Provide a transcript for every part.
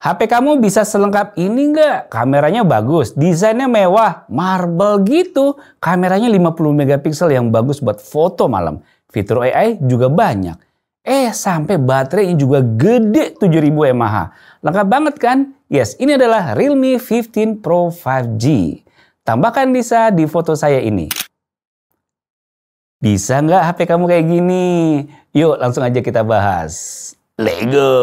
HP kamu bisa selengkap ini nggak? Kameranya bagus, desainnya mewah, marble gitu. Kameranya 50 megapiksel yang bagus buat foto malam. Fitur AI juga banyak. Sampai baterainya juga gede 7000 mAh. Lengkap banget kan? Yes, ini adalah Realme 15 Pro 5G. Tambahkan Lisa di foto saya ini. Bisa nggak HP kamu kayak gini? Yuk langsung aja kita bahas. Let's go!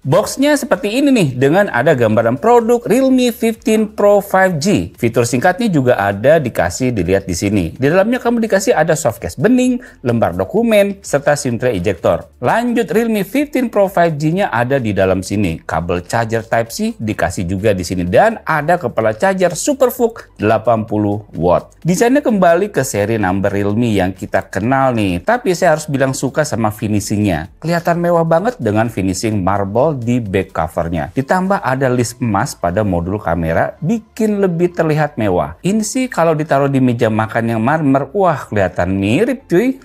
Boxnya seperti ini nih, dengan ada gambaran produk Realme 15 Pro 5G. Fitur singkatnya juga ada dikasih dilihat di sini. Di dalamnya kamu dikasih ada softcase bening, lembar dokumen, serta SIM tray ejector. Lanjut, Realme 15 Pro 5G-nya ada di dalam sini. Kabel charger Type-C dikasih juga di sini dan ada kepala charger SuperVOOC 80 watt. Desainnya kembali ke seri number Realme yang kita kenal nih. Tapi saya harus bilang suka sama finishingnya. Kelihatan mewah banget dengan finishing marble di back covernya. Ditambah ada list emas pada modul kamera, bikin lebih terlihat mewah. Ini sih kalau ditaruh di meja makan yang marmer, wah kelihatan mirip cuy.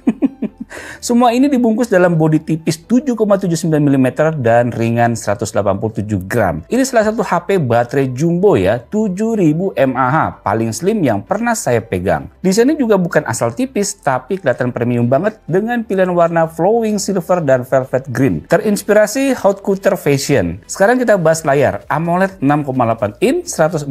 Semua ini dibungkus dalam bodi tipis 7,79 mm dan ringan 187 gram. Ini salah satu HP baterai jumbo ya, 7000 mAh, paling slim yang pernah saya pegang. Desainnya juga bukan asal tipis, tapi kelihatan premium banget dengan pilihan warna flowing silver dan velvet green. Terinspirasi haute couture fashion. Sekarang kita bahas layar. AMOLED 6,8 inch 144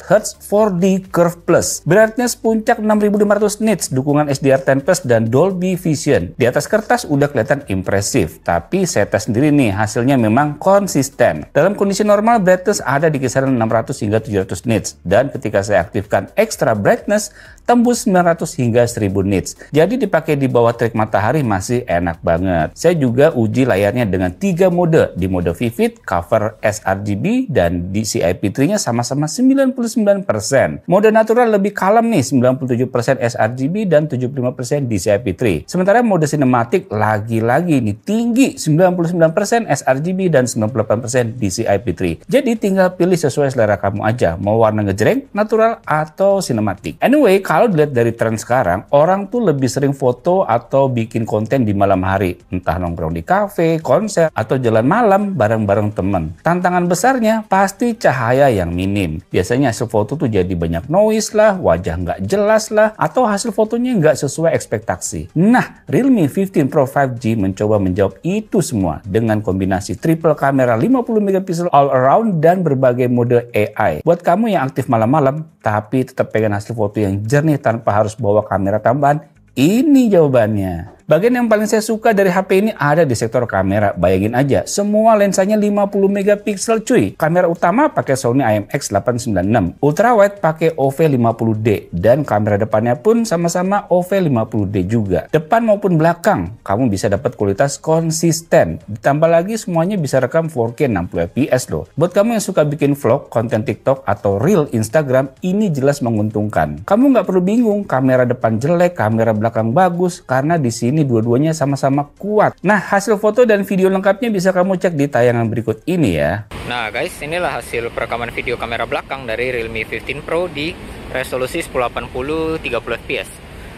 Hz 4D Curve Plus. Beratnya sepuncak 6500 nits, dukungan HDR10+ dan Dolby Vision. Di atas kertas udah kelihatan impresif, tapi saya tes sendiri nih, hasilnya memang konsisten. Dalam kondisi normal, brightness ada di kisaran 600 hingga 700 nits, dan ketika saya aktifkan extra brightness, tembus 900 hingga 1000 nits. Jadi dipakai di bawah terik matahari masih enak banget. Saya juga uji layarnya dengan 3 mode. Di mode Vivid, cover sRGB, dan di CIP3-nya sama-sama 99%. Mode natural lebih kalem nih, 97% sRGB dan 75% di CIP3. Sementara mode sinematik lagi-lagi nih tinggi, 99% sRGB dan 98% DCI-P3. Jadi tinggal pilih sesuai selera kamu aja, mau warna ngejreng, natural, atau sinematik. Anyway, kalau dilihat dari tren sekarang, orang tuh lebih sering foto atau bikin konten di malam hari, entah nongkrong di kafe, konser, atau jalan malam bareng-bareng temen. Tantangan besarnya pasti cahaya yang minim. Biasanya hasil foto tuh jadi banyak noise lah, wajah nggak jelas lah, atau hasil fotonya nggak sesuai ekspektasi. Nah, Realme 15 Pro 5G mencoba menjawab itu semua dengan kombinasi triple kamera 50 megapiksel all around dan berbagai mode AI. Buat kamu yang aktif malam-malam tapi tetap pengen hasil foto yang jernih tanpa harus bawa kamera tambahan, ini jawabannya. Bagian yang paling saya suka dari HP ini ada di sektor kamera. Bayangin aja, semua lensanya 50 megapiksel cuy. Kamera utama pakai Sony IMX896, ultrawide pakai OV50D, dan kamera depannya pun sama-sama OV50D juga. Depan maupun belakang, kamu bisa dapat kualitas konsisten. Ditambah lagi semuanya bisa rekam 4K 60 fps loh. Buat kamu yang suka bikin vlog, konten TikTok, atau Reel Instagram, ini jelas menguntungkan. Kamu nggak perlu bingung, kamera depan jelek, kamera belakang bagus, karena di sini dua-duanya sama-sama kuat. Nah, hasil foto dan video lengkapnya bisa kamu cek di tayangan berikut ini ya. Nah guys, inilah hasil perekaman video kamera belakang dari Realme 15 Pro di resolusi 1080 30 fps.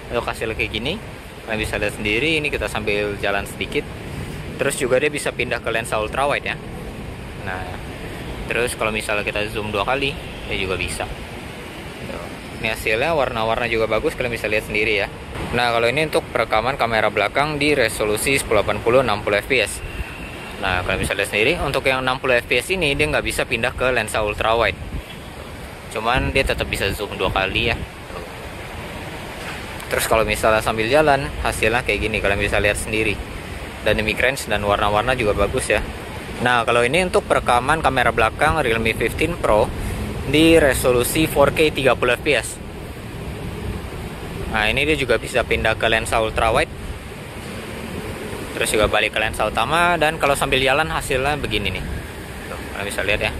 Untuk hasil kayak gini, kalian bisa lihat sendiri. Ini kita sambil jalan sedikit. Terus juga dia bisa pindah ke lensa ultrawide ya. Nah, terus kalau misalnya kita zoom 2 kali, dia juga bisa. Ini hasilnya, warna-warna juga bagus, kalian bisa lihat sendiri ya. Nah, kalau ini untuk perekaman kamera belakang di resolusi 1080 60 fps. Nah, kalian bisa lihat sendiri, untuk yang 60 fps ini dia nggak bisa pindah ke lensa ultrawide. Cuman dia tetap bisa zoom 2 kali ya. Terus kalau misalnya sambil jalan, hasilnya kayak gini, kalian bisa lihat sendiri. Dynamic range dan warna-warna juga bagus ya. Nah, kalau ini untuk perekaman kamera belakang Realme 15 Pro di resolusi 4K 30 fps. Nah, ini dia juga bisa pindah ke lensa ultrawide, terus juga balik ke lensa utama, dan kalau sambil jalan hasilnya begini nih. Tuh, kalian bisa lihat ya.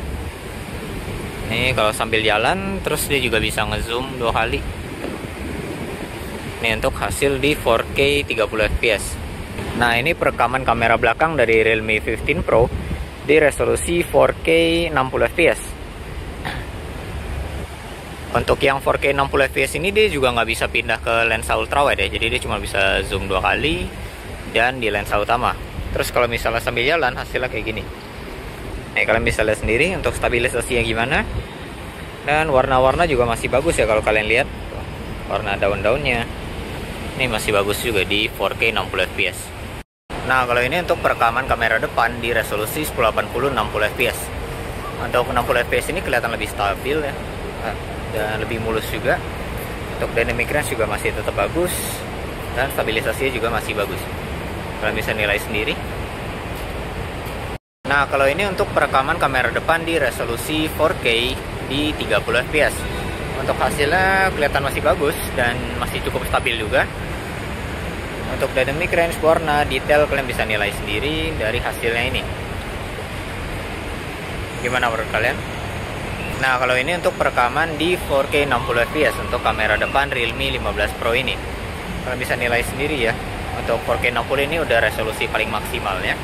Ini kalau sambil jalan, terus dia juga bisa ngezoom 2 kali. Ini untuk hasil di 4K 30 fps. Nah, ini perekaman kamera belakang dari Realme 15 Pro di resolusi 4K 60 fps. Untuk yang 4K 60 fps ini dia juga nggak bisa pindah ke lensa ultrawide ya, jadi dia cuma bisa zoom 2 kali dan di lensa utama. Terus kalau misalnya sambil jalan hasilnya kayak gini. Nah, kalian bisa lihat sendiri untuk stabilisasinya gimana. Dan warna-warna juga masih bagus ya, kalau kalian lihat warna daun-daunnya ini masih bagus juga di 4K 60 fps. Nah, kalau ini untuk perekaman kamera depan di resolusi 1080 60 fps. Untuk 60 fps ini kelihatan lebih stabil ya, dan lebih mulus juga. Untuk dynamic range juga masih tetap bagus, dan stabilisasinya juga masih bagus. Kalian bisa nilai sendiri. Nah, kalau ini untuk perekaman kamera depan di resolusi 4K di 30 fps. Untuk hasilnya kelihatan masih bagus dan masih cukup stabil juga. Untuk dynamic range, warna, detail kalian bisa nilai sendiri dari hasilnya ini. Gimana menurut kalian? Nah, kalau ini untuk perekaman di 4K 60 fps untuk kamera depan Realme 15 Pro ini. Kalian bisa nilai sendiri ya. Untuk 4K 60 ini udah resolusi paling maksimalnya.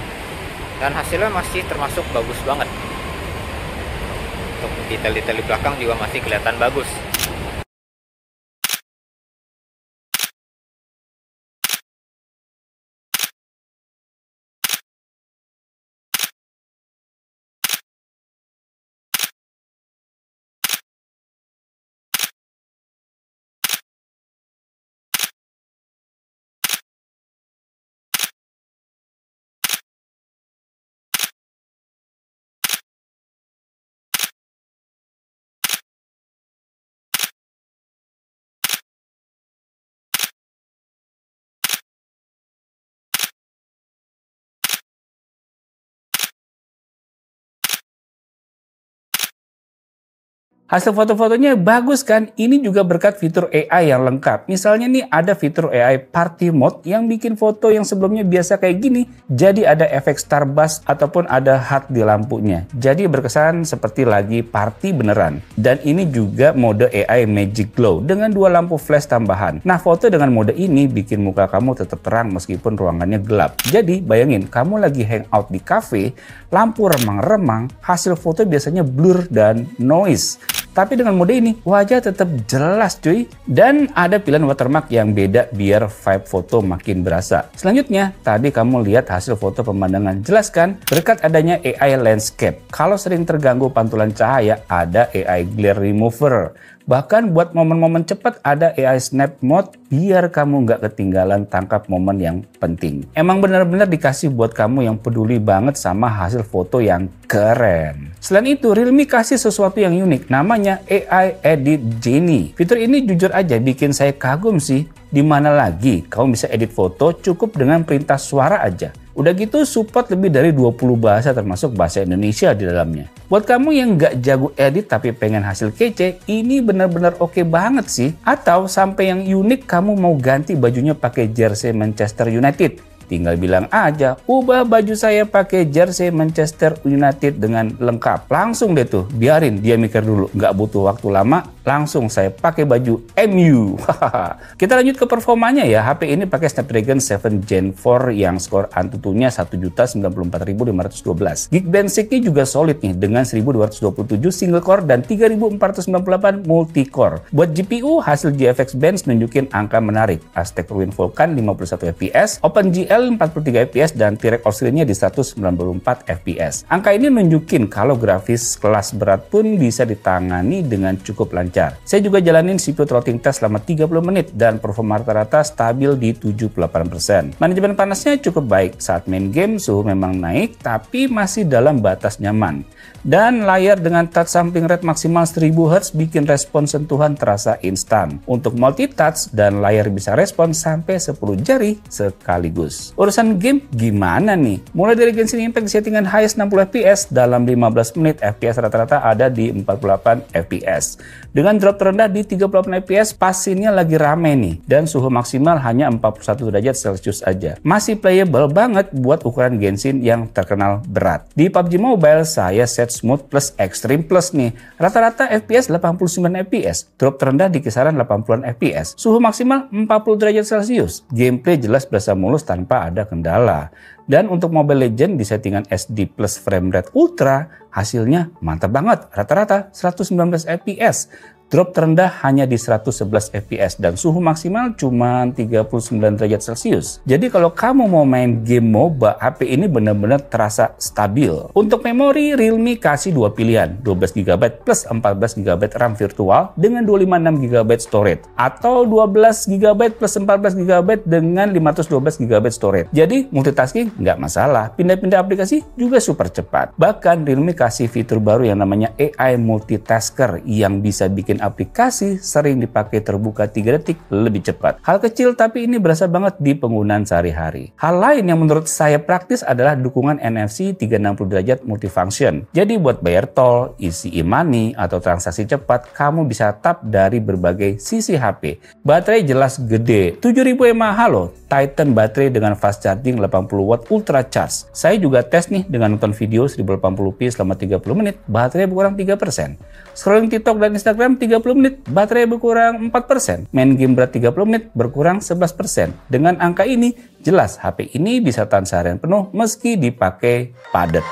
Dan hasilnya masih termasuk bagus banget. Untuk detail-detail di belakang juga masih kelihatan bagus. Hasil foto-fotonya bagus kan? Ini juga berkat fitur AI yang lengkap. Misalnya nih ada fitur AI Party Mode yang bikin foto yang sebelumnya biasa kayak gini, jadi ada efek starburst ataupun ada HUD di lampunya. Jadi berkesan seperti lagi party beneran. Dan ini juga mode AI Magic Glow dengan 2 lampu flash tambahan. Nah, foto dengan mode ini bikin muka kamu tetap terang meskipun ruangannya gelap. Jadi bayangin kamu lagi hangout di cafe, lampu remang-remang, hasil foto biasanya blur dan noise. Tapi dengan mode ini wajah tetap jelas cuy. Dan ada pilihan watermark yang beda biar vibe foto makin berasa. Selanjutnya tadi kamu lihat hasil foto pemandangan jelas kan? Berkat adanya AI Landscape. Kalau sering terganggu pantulan cahaya ada AI Glare Remover. Bahkan buat momen-momen cepat ada AI Snap Mode biar kamu nggak ketinggalan tangkap momen yang penting. Emang benar-benar dikasih buat kamu yang peduli banget sama hasil foto yang keren. Selain itu, Realme kasih sesuatu yang unik, namanya AI Edit Genie. Fitur ini jujur aja bikin saya kagum sih. Dimana lagi kamu bisa edit foto cukup dengan perintah suara aja. Udah gitu support lebih dari 20 bahasa termasuk bahasa Indonesia di dalamnya. Buat kamu yang nggak jago edit tapi pengen hasil kece, ini benar-benar oke banget sih. Atau sampai yang unik kamu mau ganti bajunya pakai jersey Manchester United. Tinggal bilang aja, ubah baju saya pakai jersey Manchester United dengan lengkap. Langsung deh tuh, biarin dia mikir dulu. Nggak butuh waktu lama, langsung saya pakai baju MU. Kita lanjut ke performanya ya. HP ini pakai Snapdragon 7 Gen 4 yang skor Antutunya 1.094.512. Geekbench nya juga solid nih dengan 1227 single core dan 3498 multi core. Buat GPU, hasil GFX Bench nunjukin angka menarik. Aztec Ruin Vulkan 51 fps, OpenGL 43 fps dan T-Rex Oscillenya di 194 fps. Angka ini nunjukin kalau grafis kelas berat pun bisa ditangani dengan cukup lancar. Saya juga jalanin CPU throttling test selama 30 menit dan performa rata-rata stabil di 78%. Manajemen panasnya cukup baik. Saat main game suhu memang naik tapi masih dalam batas nyaman. Dan layar dengan touch sampling rate maksimal 1000 Hz bikin respon sentuhan terasa instan. Untuk multitouch dan layar bisa respon sampai 10 jari sekaligus. Urusan game gimana nih? Mulai dari Genshin Impact settingan highest 60 fps dalam 15 menit, FPS rata-rata ada di 48 fps. Dengan drop terendah di 38 fps, pasinnya lagi rame nih. Dan suhu maksimal hanya 41 derajat Celcius aja. Masih playable banget buat ukuran Genshin yang terkenal berat. Di PUBG Mobile saya set Smooth plus Extreme plus nih. Rata-rata FPS 89 fps. Drop terendah di kisaran 80-an fps. Suhu maksimal 40 derajat Celcius. Gameplay jelas berasa mulus tanpa ada kendala. Dan untuk Mobile Legends di settingan SD plus frame rate ultra, hasilnya mantap banget. Rata-rata 119 fps. Drop terendah hanya di 111 fps dan suhu maksimal cuma 39 derajat Celcius. Jadi kalau kamu mau main game MOBA, HP ini benar-benar terasa stabil. Untuk memori, Realme kasih dua pilihan, 12GB plus 14GB RAM virtual dengan 256GB storage, atau 12GB plus 14GB dengan 512GB storage. Jadi multitasking nggak masalah, pindah-pindah aplikasi juga super cepat. Bahkan Realme kasih fitur baru yang namanya AI Multitasker yang bisa bikin aplikasi sering dipakai terbuka 3 detik lebih cepat. Hal kecil tapi ini berasa banget di penggunaan sehari-hari. Hal lain yang menurut saya praktis adalah dukungan NFC 360 derajat multifunction. Jadi buat bayar tol, isi e-money, atau transaksi cepat, kamu bisa tap dari berbagai sisi HP. Baterai jelas gede, 7000 mAh loh. Titan baterai dengan fast charging 80 watt ultra charge. Saya juga tes nih dengan nonton video 1080p selama 30 menit, baterai berkurang 3%. Scrolling TikTok dan Instagram 30 menit, baterai berkurang 4%. Main game berat 30 menit, berkurang 11%. Dengan angka ini, jelas HP ini bisa tahan seharian penuh meski dipakai padat.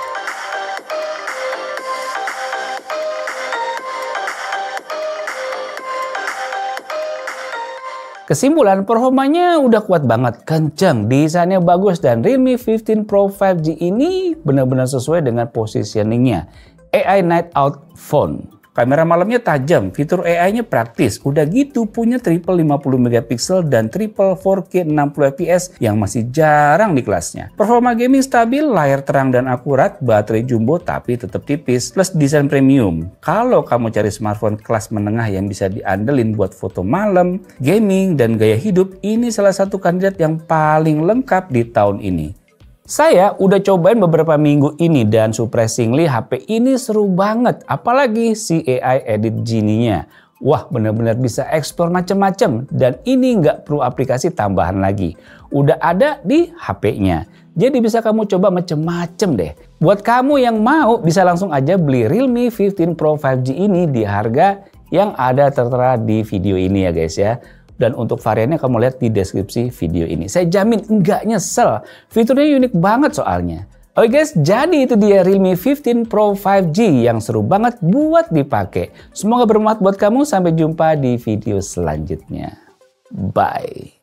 Kesimpulan, performanya udah kuat banget, kenceng, desainnya bagus, dan Realme 15 Pro 5G ini benar-benar sesuai dengan positioningnya. AI Night Out Phone. Kamera malamnya tajam, fitur AI-nya praktis, udah gitu punya triple 50 megapiksel dan triple 4K 60 fps yang masih jarang di kelasnya. Performa gaming stabil, layar terang dan akurat, baterai jumbo tapi tetap tipis, plus desain premium. Kalau kamu cari smartphone kelas menengah yang bisa diandelin buat foto malam, gaming, dan gaya hidup, ini salah satu kandidat yang paling lengkap di tahun ini. Saya udah cobain beberapa minggu ini dan surprisingly HP ini seru banget, apalagi si AI Edit Genie-nya. Wah, benar-benar bisa explore macam-macam dan ini nggak perlu aplikasi tambahan lagi. Udah ada di HP-nya. Jadi bisa kamu coba macam-macam deh. Buat kamu yang mau bisa langsung aja beli Realme 15 Pro 5G ini di harga yang ada tertera di video ini ya guys ya. Dan untuk variannya kamu lihat di deskripsi video ini. Saya jamin nggak nyesel. Fiturnya unik banget soalnya. Oke guys, jadi itu dia Realme 15 Pro 5G yang seru banget buat dipakai. Semoga bermanfaat buat kamu. Sampai jumpa di video selanjutnya. Bye.